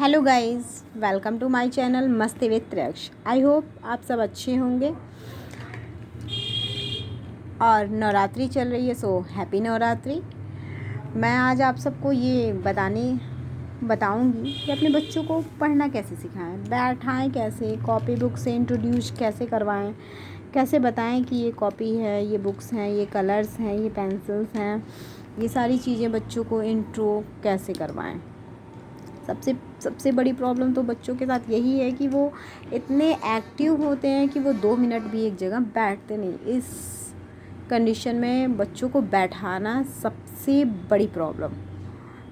Hello guys, welcome to my channel मस्ती with Tryaksh. I hope आप सब अच्छे होंगे और नवरात्रि चल रही है, सो हैप्पी नवरात्रि। मैं आज आप सबको ये बताऊंगी कि अपने बच्चों को पढ़ना कैसे सिखाएं, बैठाएं कैसे, कॉपी बुक से इंट्रोड्यूस कैसे करवाएं, कैसे बताएं कि ये कॉपी है, ये बुक्स हैं, ये कलर्स हैं, ये पेंसिल्स हैं, ये सारी चीज़ें बच्चों को इंट्रो कैसे करवाएं। सबसे बड़ी प्रॉब्लम तो बच्चों के साथ यही है कि वो इतने एक्टिव होते हैं कि वो 2 मिनट भी एक जगह बैठते नहीं। इस कंडीशन में बच्चों को बैठाना सबसे बड़ी प्रॉब्लम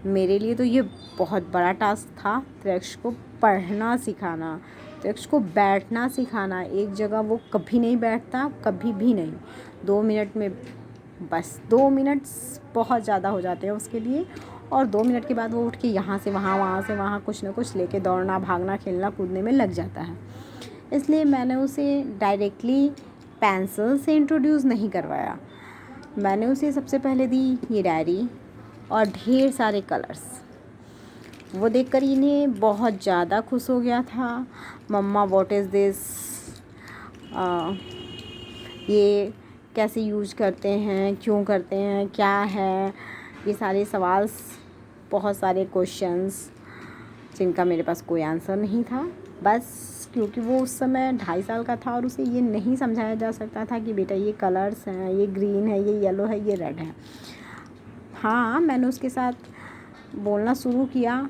मेरे लिए तो ये बहुत बड़ा टास्क था। त्रयक्ष को पढ़ना सिखाना, त्रयक्ष को बैठना सिखाना। एक जगह वो कभी नहीं बैठता, कभी भी नहीं। 2 मिनट में बस 2 मिनट बहुत ज़्यादा हो जाते हैं उसके लिए, और 2 मिनट के बाद वो उठ के यहाँ से वहाँ, वहाँ से वहाँ कुछ ना कुछ लेके दौड़ना, भागना, खेलना, कूदने में लग जाता है। इसलिए मैंने उसे डायरेक्टली पेंसिल से इंट्रोड्यूस नहीं करवाया। मैंने उसे सबसे पहले दी ये डायरी और ढेर सारे कलर्स। वो देखकर इन्हें बहुत ज़्यादा खुश हो गया था। मम्मा व्हाट इज़ दिस, ये कैसे यूज करते हैं, क्यों करते हैं, क्या है, ये सारे सवाल, बहुत सारे क्वेश्चंस जिनका मेरे पास कोई आंसर नहीं था। बस क्योंकि वो उस समय 2.5 साल का था और उसे ये नहीं समझाया जा सकता था कि बेटा ये कलर्स हैं, ये ग्रीन है, ये येलो है, ये रेड है। हाँ, मैंने उसके साथ बोलना शुरू किया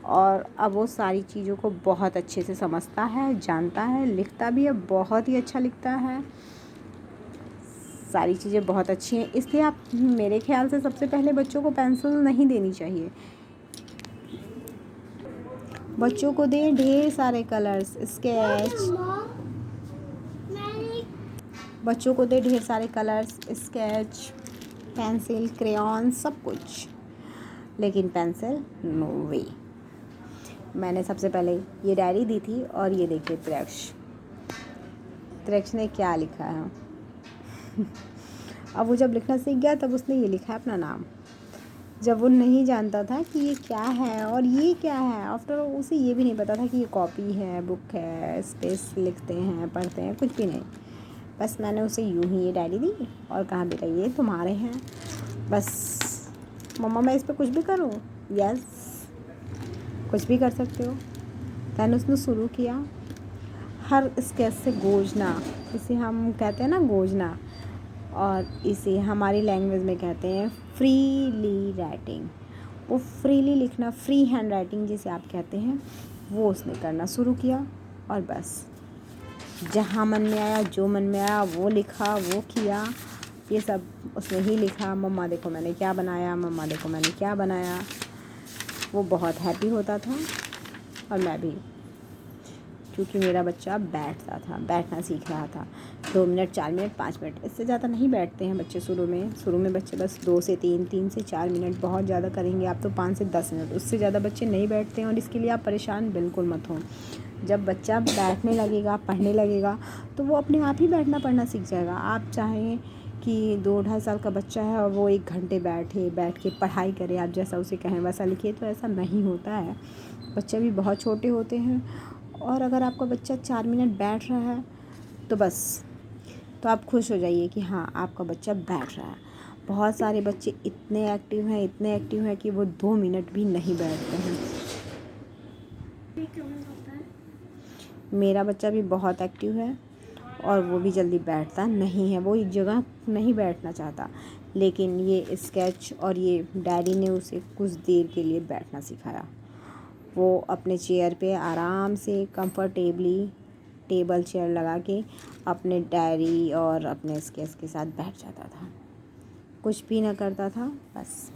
और अब वो सारी चीज़ों को बहुत अच्छे से समझता है, जानता है, लिखता भी है, बहुत ही अच्छा लिखता है। सारी चीज़ें बहुत अच्छी हैं। इसलिए आप मेरे ख्याल से सबसे पहले बच्चों को पेंसिल नहीं देनी चाहिए। बच्चों को दें ढेर सारे कलर्स, स्केच। बच्चों को दें ढेर सारे कलर्स, स्केच, पेंसिल, क्रेयॉन, सब कुछ। लेकिन पेंसिल नो वे। मैंने सबसे पहले ये डायरी दी थी और ये देखिए त्रयक्ष ने क्या लिखा है। अब वो जब लिखना सीख गया तब उसने ये लिखा है अपना नाम। जब वो नहीं जानता था कि ये क्या है और ये क्या है, आफ्टर उसे ये भी नहीं पता था कि ये कॉपी है, बुक है, स्पेस लिखते हैं, पढ़ते हैं, कुछ भी नहीं। बस मैंने उसे यूं ही ये डायरी दी और कहा बेटा ये तुम्हारे हैं, बस मम्मा मैं इस पर कुछ भी करूँ? यस, कुछ भी कर सकते हो। दैन उसने शुरू किया हर स्केच से गोजना, इसे हम कहते हैं ना गोजना, और इसे हमारी लैंग्वेज में कहते हैं फ्रीली राइटिंग। वो फ्रीली लिखना, फ्री हैंड राइटिंग जिसे आप कहते हैं, वो उसने करना शुरू किया। और बस जहाँ मन में आया, जो मन में आया वो लिखा, वो किया। ये सब उसने ही लिखा। मम्मा देखो मैंने क्या बनाया, मम्मा देखो मैंने क्या बनाया। वो बहुत हैप्पी होता था और मैं भी, क्योंकि मेरा बच्चा बैठना सीख रहा था। 2 मिनट, 4 मिनट, 5 मिनट, इससे ज़्यादा नहीं बैठते हैं बच्चे शुरू में बच्चे बस 2 से 3, 3 से 4 मिनट, बहुत ज़्यादा करेंगे आप तो 5 से 10 मिनट, उससे ज़्यादा बच्चे नहीं बैठते हैं। और इसके लिए आप परेशान बिल्कुल मत हो। जब बच्चा बैठने लगेगा, पढ़ने लगेगा, तो वो अपने आप ही बैठना पढ़ना सीख जाएगा। आप चाहें कि 2-2.5 साल का बच्चा है और वो 1 घंटे बैठ के पढ़ाई करे, आप जैसा उसे कहें वैसा लिखिए, तो ऐसा नहीं होता है। बच्चे भी बहुत छोटे होते हैं और अगर आपका बच्चा 4 मिनट बैठ रहा है तो बस, तो आप खुश हो जाइए कि हाँ आपका बच्चा बैठ रहा है। बहुत सारे बच्चे इतने एक्टिव हैं कि वो 2 मिनट भी नहीं बैठते हैं। मेरा बच्चा भी बहुत एक्टिव है और वो भी जल्दी बैठता नहीं है, वो एक जगह नहीं बैठना चाहता। लेकिन ये स्केच और ये डायरी ने उसे कुछ देर के लिए बैठना सिखाया। वो अपने चेयर पे आराम से कंफर्टेबली टेबल चेयर लगा के अपने डायरी और अपने स्केच के साथ बैठ जाता था, कुछ भी ना करता था बस।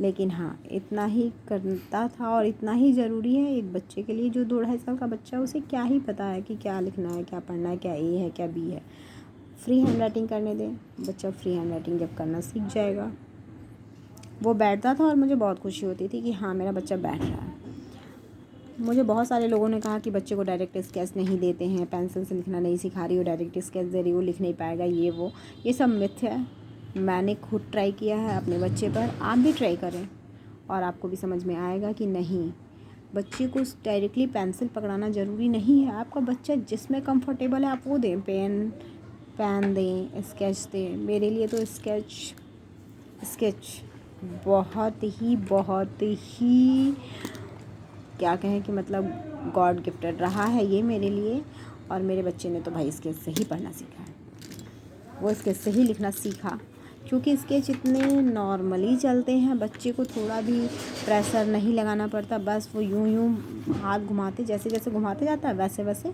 लेकिन हाँ, इतना ही करता था और इतना ही ज़रूरी है एक बच्चे के लिए। जो 2-2.5 साल का बच्चा, उसे क्या ही पता है कि क्या लिखना है, क्या पढ़ना है, क्या ए है, क्या बी है। फ्री हैंड राइटिंग करने दें, बच्चा फ्री हैंड राइटिंग जब करना सीख जाएगा। वो बैठता था और मुझे बहुत खुशी होती थी कि हाँ मेरा बच्चा बैठ रहा है। मुझे बहुत सारे लोगों ने कहा कि बच्चे को डायरेक्ट स्केच नहीं देते हैं, पेंसिल से लिखना नहीं सिखा रही हो, डायरेक्ट स्केच दे रही हो, लिख नहीं पाएगा, ये सब मिथ है। मैंने खुद ट्राई किया है अपने बच्चे पर, आप भी ट्राई करें और आपको भी समझ में आएगा कि नहीं, बच्चे को डायरेक्टली पेंसिल पकड़ाना ज़रूरी नहीं है। आपका बच्चा जिसमें कंफर्टेबल है आप वो दें, पेन दें, स्केच दें। मेरे लिए तो स्केच बहुत ही क्या कहें कि मतलब गॉड गिफ्टेड रहा है ये मेरे लिए। और मेरे बच्चे ने तो भाई स्केच से ही पढ़ना सीखा है, वो स्केच से ही लिखना सीखा, क्योंकि स्केच इतने नॉर्मली चलते हैं, बच्चे को थोड़ा भी प्रेशर नहीं लगाना पड़ता। बस वो यूं हाथ घुमाते, जैसे जैसे घुमाते जाता है वैसे वैसे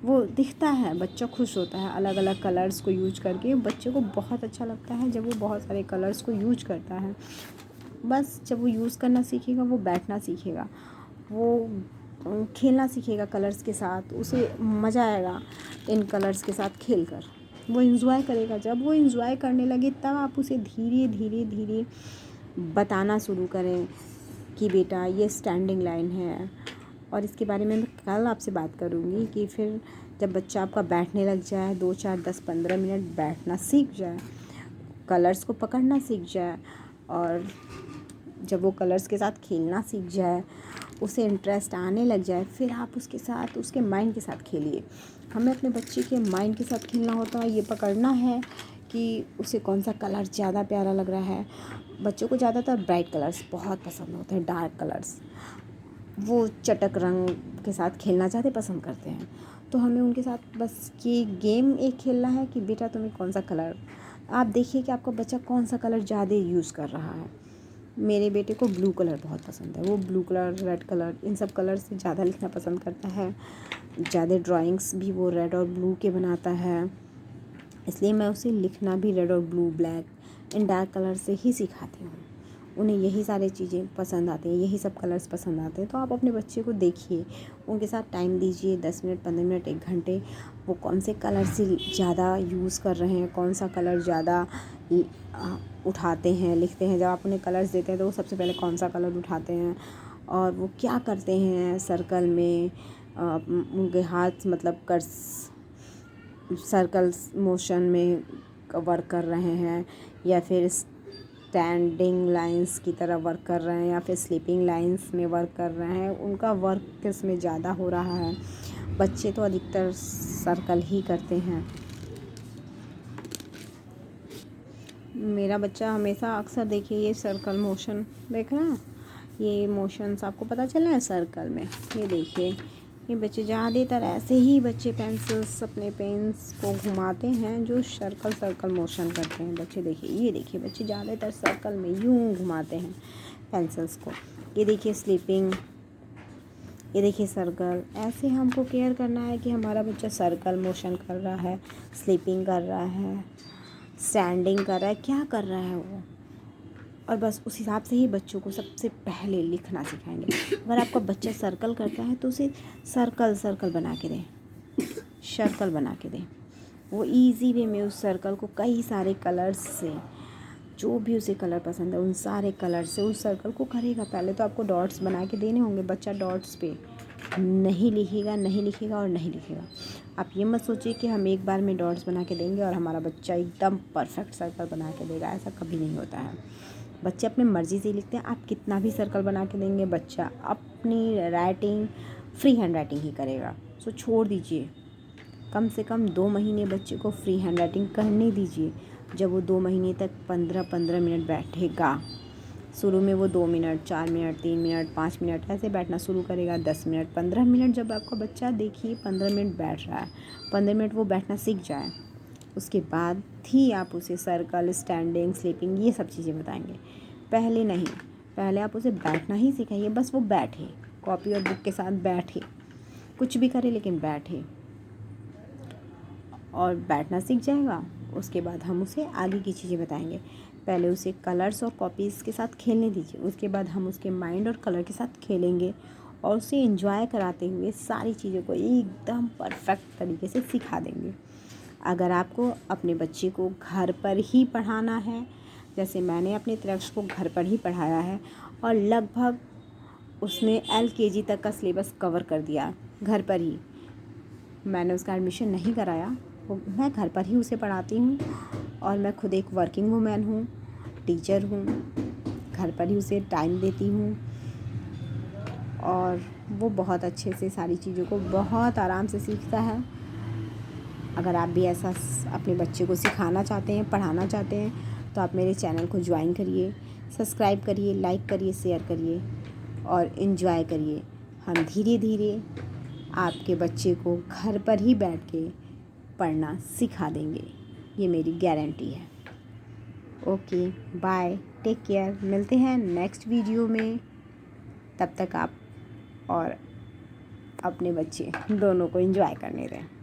वो दिखता है, बच्चा खुश होता है। अलग अलग कलर्स को यूज करके बच्चे को बहुत अच्छा लगता है जब वो बहुत सारे कलर्स को यूज करता है। बस जब वो यूज़ करना सीखेगा वो बैठना सीखेगा, वो खेलना सीखेगा कलर्स के साथ, उसे मज़ा आएगा इन कलर्स के साथ खेलकर, वो इन्जॉय करेगा। जब वो इन्जॉय करने लगे तब आप उसे धीरे धीरे धीरे बताना शुरू करें कि बेटा ये स्टैंडिंग लाइन है। और इसके बारे में मैं कल आपसे बात करूँगी कि फिर जब बच्चा आपका बैठने लग जाए, 2 4 10 15 मिनट बैठना सीख जाए, कलर्स को पकड़ना सीख जाए, और जब वो कलर्स के साथ खेलना सीख जाए, उसे इंटरेस्ट आने लग जाए, फिर आप उसके साथ, उसके माइंड के साथ खेलिए। हमें अपने बच्चे के माइंड के साथ खेलना होता है, ये पकड़ना है कि उसे कौन सा कलर ज़्यादा प्यारा लग रहा है। बच्चों को ज़्यादातर ब्राइट कलर्स बहुत पसंद होते हैं, डार्क कलर्स, वो चटक रंग के साथ खेलना ज़्यादा पसंद करते हैं। तो हमें उनके साथ बस ये गेम एक खेलना है कि बेटा तुम्हें कौन सा कलर, आप देखिए कि आपका बच्चा कौन सा कलर ज़्यादा यूज़ कर रहा है। मेरे बेटे को ब्लू कलर बहुत पसंद है, वो ब्लू कलर, रेड कलर, इन सब कलर से ज़्यादा लिखना पसंद करता है। ज़्यादा ड्राइंग्स भी वो रेड और ब्लू के बनाता है, इसलिए मैं उसे लिखना भी रेड और ब्लू, ब्लैक, इन डार्क कलर से ही सिखाती हूँ। उन्हें यही सारी चीज़ें पसंद आती हैं, यही सब कलर्स पसंद आते हैं। तो आप अपने बच्चे को देखिए, उनके साथ टाइम दीजिए, 10 मिनट, 15 मिनट, 1 घंटे, वो कौन से कलर से ज़्यादा यूज़ कर रहे हैं, कौन सा कलर ज़्यादा उठाते हैं, लिखते हैं। जब आप उन्हें कलर्स देते हैं तो वो सबसे पहले कौन सा कलर उठाते हैं और वो क्या करते हैं सर्कल में, उनके हाथ मतलब कर्स सर्कल्स मोशन में वर्क कर रहे हैं, या फिर स्टैंडिंग लाइंस की तरह वर्क कर रहे हैं, या फिर स्लीपिंग लाइंस में वर्क कर रहे हैं। उनका वर्क किस में ज़्यादा हो रहा है। बच्चे तो अधिकतर सर्कल ही करते हैं। मेरा बच्चा हमेशा अक्सर, देखिए ये सर्कल मोशन देख रहा है, ये मोशंस आपको पता चला है सर्कल में। ये देखिए, ये बच्चे ज़्यादातर ऐसे ही बच्चे पेंसिल्स, अपने पेन्स को घुमाते हैं जो सर्कल मोशन करते हैं बच्चे। देखिए, ये देखिए बच्चे ज़्यादातर सर्कल में यूं घुमाते हैं पेंसिल्स को। ये देखिए स्लीपिंग, ये देखिए सर्कल। ऐसे हमको केयर करना है कि हमारा बच्चा सर्कल मोशन कर रहा है, स्लीपिंग कर रहा है, स्टैंडिंग कर रहा है, क्या कर रहा है वो, और बस उस हिसाब से ही बच्चों को सबसे पहले लिखना सिखाएंगे। अगर आपका बच्चा सर्कल करता है तो उसे सर्कल बना के दें, सर्कल बना के दें। वो इजी वे में उस सर्कल को कई सारे कलर्स से, जो भी उसे कलर पसंद है उन सारे कलर से उस सर्कल को करेगा। पहले तो आपको डॉट्स बना के देने होंगे, बच्चा डॉट्स पे नहीं लिखेगा और नहीं लिखेगा। आप ये मत सोचिए कि हम एक बार में डॉट्स बना के देंगे और हमारा बच्चा एकदम परफेक्ट सर्कल बना के देगा, ऐसा कभी नहीं होता है। बच्चे अपने मर्ज़ी से लिखते हैं, आप कितना भी सर्कल बना के देंगे बच्चा अपनी राइटिंग फ्री हैंड राइटिंग ही करेगा। सो छोड़ दीजिए, कम से कम 2 महीने बच्चे को फ्री हैंड राइटिंग करने दीजिए। जब वो 2 महीने तक 15-15 मिनट बैठेगा, शुरू में वो 2 मिनट, 4 मिनट, 3 मिनट, 5 मिनट ऐसे बैठना शुरू करेगा, 10 मिनट, 15 मिनट। जब आपका बच्चा देखिए 15 मिनट बैठ रहा है, 15 मिनट वो बैठना सीख जाए, उसके बाद ही आप उसे सर्कल, स्टैंडिंग, स्लीपिंग ये सब चीज़ें बताएंगे। पहले नहीं, पहले आप उसे बैठना ही सिखाइए। बस वो बैठे, कॉपी और बुक के साथ बैठे, कुछ भी करे लेकिन बैठे, और बैठना सीख जाएगा। उसके बाद हम उसे आगे की चीज़ें बताएंगे। पहले उसे कलर्स और कॉपीज़ के साथ खेलने दीजिए, उसके बाद हम उसके माइंड और कलर के साथ खेलेंगे और उसे एंजॉय कराते हुए सारी चीज़ों को एकदम परफेक्ट तरीके से सिखा देंगे। अगर आपको अपने बच्चे को घर पर ही पढ़ाना है, जैसे मैंने अपने तरक्ष को घर पर ही पढ़ाया है और लगभग उसने LKG तक का सिलेबस कवर कर दिया घर पर ही। मैंने उसका एडमिशन नहीं कराया, मैं घर पर ही उसे पढ़ाती हूँ और मैं खुद एक वर्किंग वूमेन हूँ, टीचर हूँ, घर पर ही उसे टाइम देती हूँ। और वो बहुत अच्छे से सारी चीज़ों को बहुत आराम से सीखता है। अगर आप भी ऐसा अपने बच्चे को सिखाना चाहते हैं, पढ़ाना चाहते हैं, तो आप मेरे चैनल को ज्वाइन करिए, सब्सक्राइब करिए, लाइक करिए, शेयर करिए और इन्जॉय करिए। हम धीरे धीरे आपके बच्चे को घर पर ही बैठ के पढ़ना सिखा देंगे, ये मेरी गारंटी है। ओके, बाय, टेक केयर, मिलते हैं नेक्स्ट वीडियो में। तब तक आप और अपने बच्चे दोनों को एंजॉय करने दें।